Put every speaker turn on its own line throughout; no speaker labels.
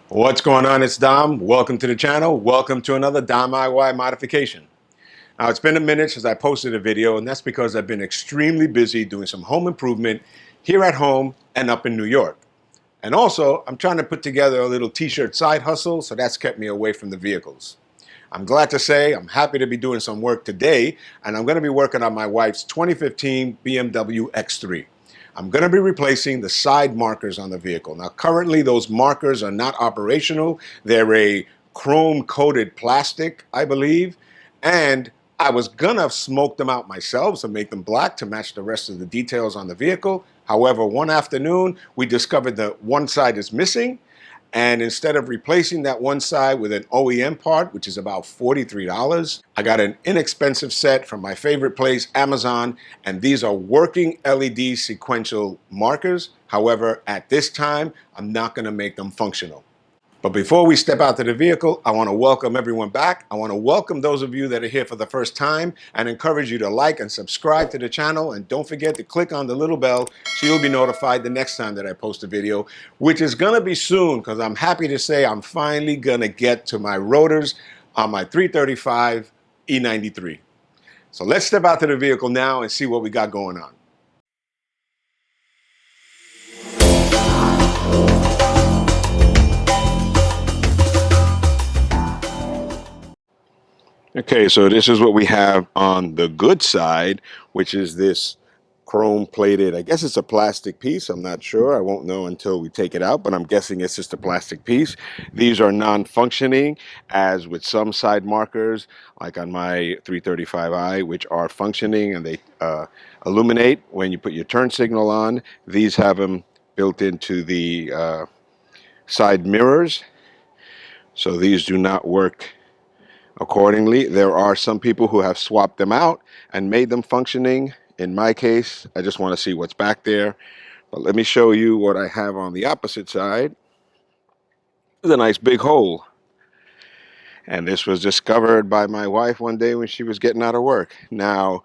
What's going on? It's Dom. Welcome to the channel. Welcome to another Dom IY modification. Now, it's been a minute since I posted a video, and that's because I've been extremely busy doing some home improvement here at home and up in New York. And also, I'm trying to put together a little t-shirt side hustle, so that's kept me away from the vehicles. I'm glad to say I'm happy to be doing some work today, and I'm going to be working on my wife's 2015 BMW X3. I'm going to be replacing the side markers on the vehicle. Now, currently, those markers are not operational. They're a chrome-coated plastic, I believe, and I was going to smoke them out myself to make them black to match the rest of the details on the vehicle. However, one afternoon, we discovered that one side is missing, and instead of replacing that one side with an OEM part, which is about $43, I got an inexpensive set from my favorite place, Amazon, and these are working LED sequential markers. However, at this time, I'm not going to make them functional. But before we step out to the vehicle, I want to welcome everyone back. I want to welcome those of you that are here for the first time and encourage you to like and subscribe to the channel. And don't forget to click on the little bell so you'll be notified the next time that I post a video, which is going to be soon because I'm happy to say I'm finally going to get to my rotors on my 335 E93. So let's step out to the vehicle now and see what we got going on. Okay, so this is what we have on the good side, which is this chrome plated, I guess it's a plastic piece. I'm not sure. I won't know until we take it out, but I'm guessing it's just a plastic piece. These are non-functioning, as with some side markers, like on my 335i, which are functioning and they illuminate when you put your turn signal on. These have them built into the side mirrors, so these do not work accordingly. There are some people who have swapped them out and made them functioning. In my case, I just want to see what's back there. But let me show you what I have on the opposite side. There's a nice big hole. And this was discovered by my wife one day when she was getting out of work. Now,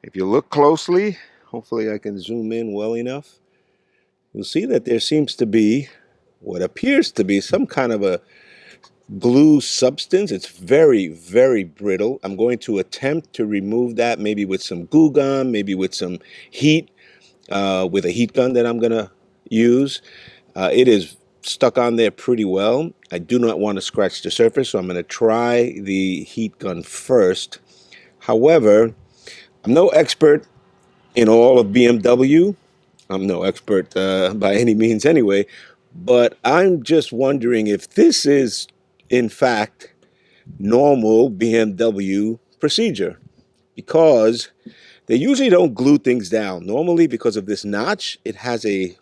if you look closely, hopefully I can zoom in well enough, you'll see that there seems to be what appears to be some kind of a glue substance. It's very, very brittle. I'm going to attempt to remove that maybe with some glue gun, maybe with some heat, with a heat gun that I'm going to use. It is stuck on there pretty well. I do not want to scratch the surface, so I'm going to try the heat gun first. However, I'm no expert in all of BMW. I'm no expert by any means anyway, but I'm just wondering if this is in fact normal BMW procedure, because they usually don't glue things down. Normally, because of this notch, it has a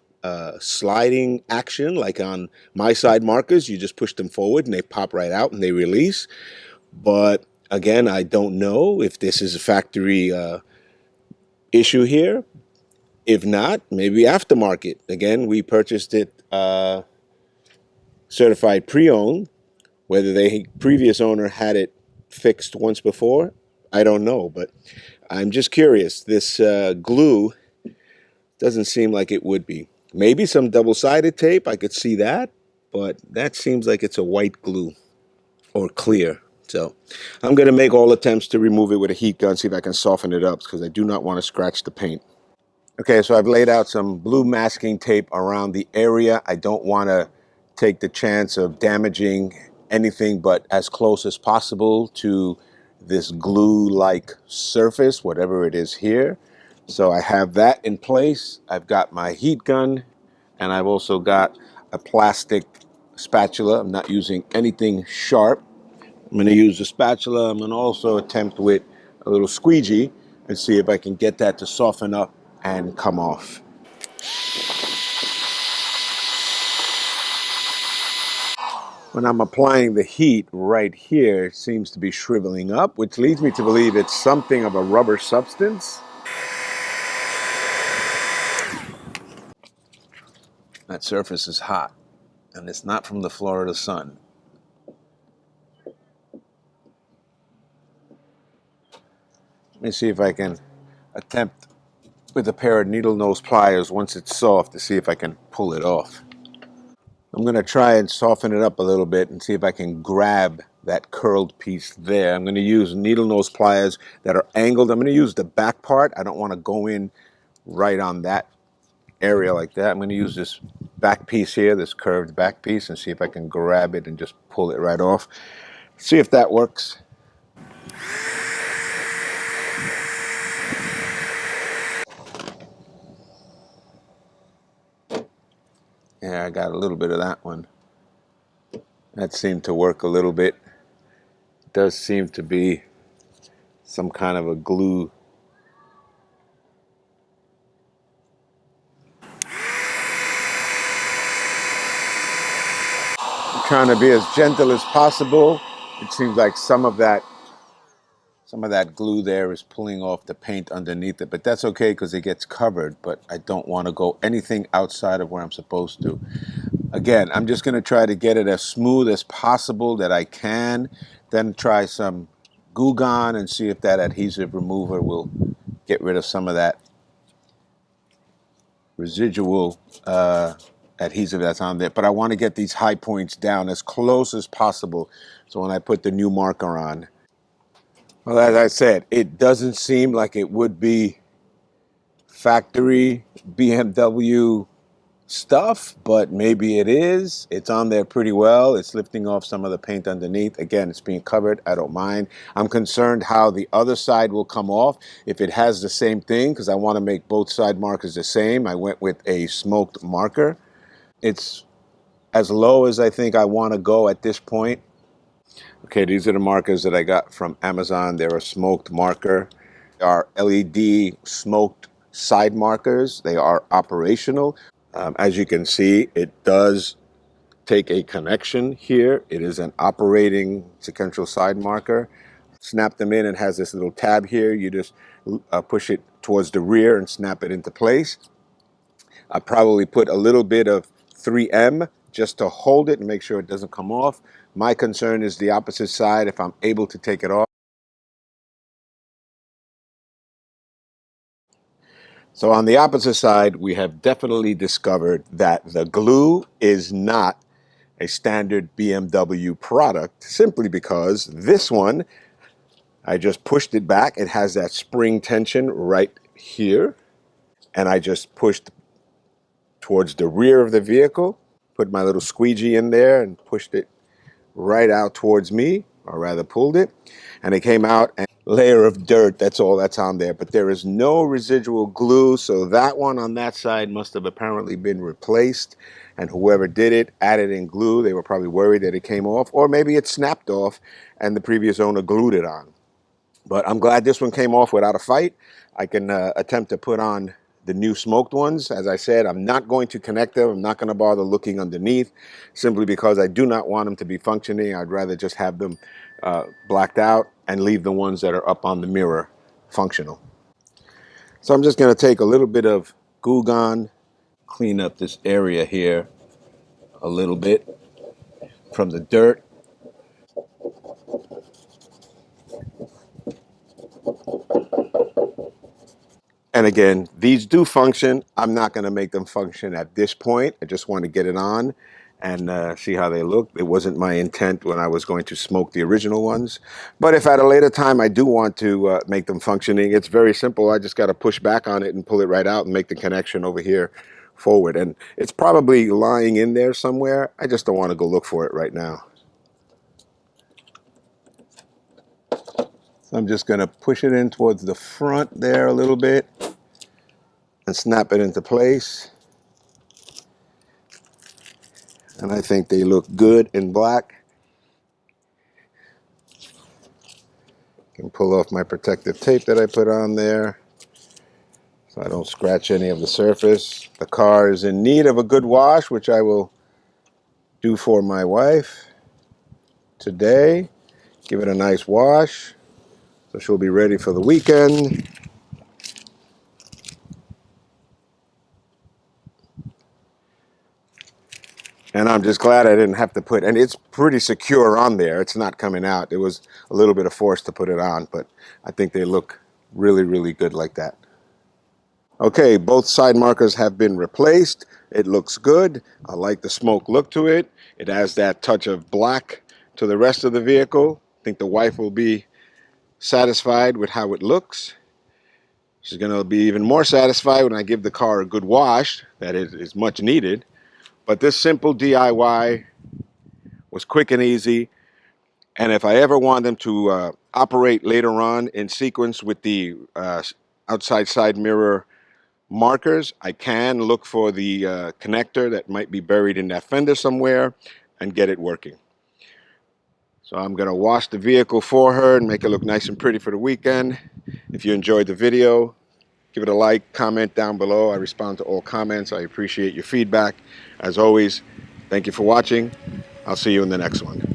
sliding action. Like on my side markers, you just push them forward and they pop right out and they release. But again, I don't know if this is a factory issue here. If not, maybe aftermarket. Again, we purchased it certified pre-owned. Whether the previous owner had it fixed once before, I don't know. But I'm just curious. This glue doesn't seem like it would be. Maybe some double-sided tape, I could see that. But that seems like it's a white glue or clear. So I'm going to make all attempts to remove it with a heat gun, see if I can soften it up, because I do not want to scratch the paint. Okay, so I've laid out some blue masking tape around the area. I don't want to take the chance of damaging anything but as close as possible to this glue-like surface, whatever it is here. So I have that in place. I've got my heat gun, and I've also got a plastic spatula. I'm not using anything sharp. I'm going to use the spatula. I'm going to also attempt with a little squeegee and see if I can get that to soften up and come off. When I'm applying the heat right here, it seems to be shriveling up, which leads me to believe it's something of a rubber substance. That surface is hot, and it's not from the Florida sun. Let me see if I can attempt with a pair of needle nose pliers once it's soft to see if I can pull it off. I'm going to try and soften it up a little bit and see if I can grab that curled piece there. I'm going to use needle nose pliers that are angled. I'm going to use the back part. I don't want to go in right on that area like that. I'm going to use this back piece here, this curved back piece, and see if I can grab it and just pull it right off. See if that works. Yeah, I got a little bit of that one. That seemed to work a little bit. It does seem to be some kind of a glue. I'm trying to be as gentle as possible. It seems like some of that glue there is pulling off the paint underneath it, but that's okay because it gets covered, but I don't want to go anything outside of where I'm supposed to. Again, I'm just going to try to get it as smooth as possible that I can, then try some Goo Gone and see if that adhesive remover will get rid of some of that residual adhesive that's on there. But I want to get these high points down as close as possible so when I put the new marker on. Well, as I said, it doesn't seem like it would be factory BMW stuff, but maybe it is. It's on there pretty well. It's lifting off some of the paint underneath. Again, it's being covered. I don't mind. I'm concerned how the other side will come off if it has the same thing, because I want to make both side markers the same. I went with a smoked marker. It's as low as I think I want to go at this point. Okay, these are the markers that I got from Amazon. They're a smoked marker. They are LED smoked side markers. They are operational. As you can see, it does take a connection here. It is an operating sequential side marker. Snap them in and has this little tab here. You just push it towards the rear and snap it into place. I probably put a little bit of 3M just to hold it and make sure it doesn't come off. My concern is the opposite side, if I'm able to take it off. So on the opposite side, we have definitely discovered that the glue is not a standard BMW product, simply because this one, I just pushed it back. It has that spring tension right here. And I just pushed towards the rear of the vehicle, put my little squeegee in there and pushed it right out towards me, or rather pulled it. And it came out and layer of dirt, that's all that's on there. But there is no residual glue, so that one on that side must have apparently been replaced. And whoever did it added in glue. They were probably worried that it came off, or maybe it snapped off and the previous owner glued it on. But I'm glad this one came off without a fight. I can attempt to put on the new smoked ones. As I said, I'm not going to connect them. I'm not going to bother looking underneath, simply because I do not want them to be functioning. I'd rather just have them blacked out and leave the ones that are up on the mirror functional. So I'm just going to take a little bit of Goo Gone, clean up this area here a little bit from the dirt. And again, these do function. I'm not going to make them function at this point. I just want to get it on and see how they look. It wasn't my intent when I was going to smoke the original ones. But if at a later time I do want to make them functioning, it's very simple. I just got to push back on it and pull it right out and make the connection over here forward. And it's probably lying in there somewhere. I just don't want to go look for it right now. So I'm just going to push it in towards the front there a little bit and snap it into place. And I think they look good in black. Can pull off my protective tape that I put on there so I don't scratch any of the surface. The car is in need of a good wash, which I will do for my wife today. Give it a nice wash so she'll be ready for the weekend. And I'm just glad I didn't have to put, and it's pretty secure on there. It's not coming out. It was a little bit of force to put it on, but I think they look really, really good like that. Okay, both side markers have been replaced. It looks good. I like the smoke look to it. It adds that touch of black to the rest of the vehicle. I think the wife will be satisfied with how it looks. She's going to be even more satisfied when I give the car a good wash. That is much needed. But this simple DIY was quick and easy. And if I ever want them to operate later on in sequence with the outside side mirror markers, I can look for the connector that might be buried in that fender somewhere and get it working. So I'm going to wash the vehicle for her and make it look nice and pretty for the weekend. If you enjoyed the video, give it a like, comment down below. I respond to all comments. I appreciate your feedback. As always, thank you for watching. I'll see you in the next one.